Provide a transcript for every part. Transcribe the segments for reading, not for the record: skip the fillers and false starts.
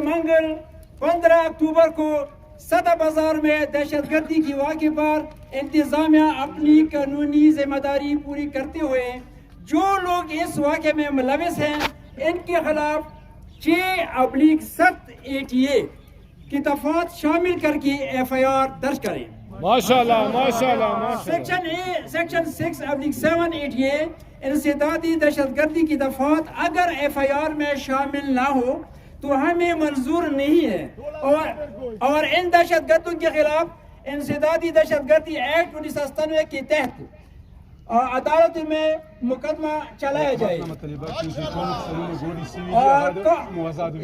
منگل 15 اکتوبر کو سدہ بازار میں دہشت گردی کی واقعے پر انتظامیہ اپنی قانونی ذمہ داری پوری کرتے ہوئے جو لوگ اس واقعے میں ملوث ہیں ان کے خلاف 6/7 ATA کی دفعات شامل کر کے FIR درج کریں. ماشاءاللہ سیکشن 6/7 ATA انسدادی دہشت گردی کی دفعات اگر FIR میں شامل نہ ہو تو ہمیں منظور نہیں ہے اور ان دہشت گردوں کے خلاف انسدادی دہشت گردی ایکٹ 1997 کے تحت عدالت میں مقدمہ چلایا جائے.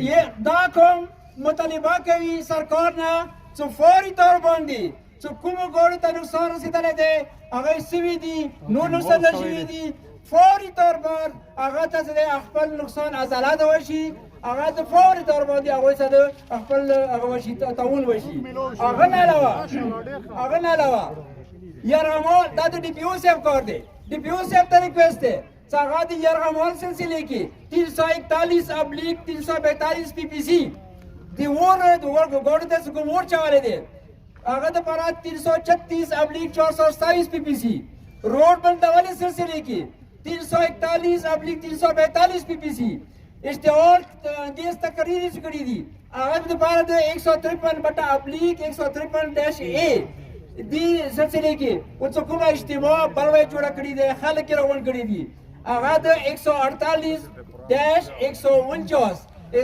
یہ دا کوم مطالبہ کی سرکار نے سو فوری طور باندھی سو کمو گوڑی تا نقصان رسیدنے دے اگر سوی دی نو نقصان رشیوی دی فوری طور پر اگر تا سدے اخپل نقصان ازالات ہوشی اگر تا فوری طور باندھی اگر سدے اخپل اگوشی تاون ہوشی اگر نالوا یرغمال دا تو ڈی پی او سیب کار دے ڈی پی او سیب تا ریکویسٹ ہے ساغاتی یرغمال سلسلے کی 341/342 PPC دی گوڑی تا سکو مور چوالے دے اگر تا پارا 336/427 PPC روڈ بند والے سلسلے کی 341/342 PPC اشتہار دیس تقریری سکڑی دی اگر تا پارا 153/153-A دی سلسلے کی ان سکومہ اجتماع بلوے جوڑا کری دے خلق کی روان کری دی اگر 148-149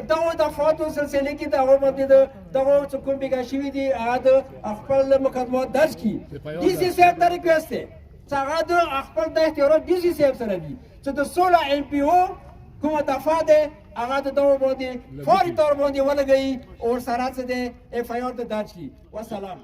دعو دفعاتو سلسلے کی دعو مدی دعو سکوم بگا شوی دی اگر اخپل مقدمات درج کی ڈی سی صاحب تا ریکویسٹ ہے اگر اخپل دا اختیارات ڈی سی صاحب سر دی سو دا 16 MPO کم دفعہ دے اگر دعو مدی فوری طور مدی ولگئی اور سرات سے دے FIR درج کی. والسلام.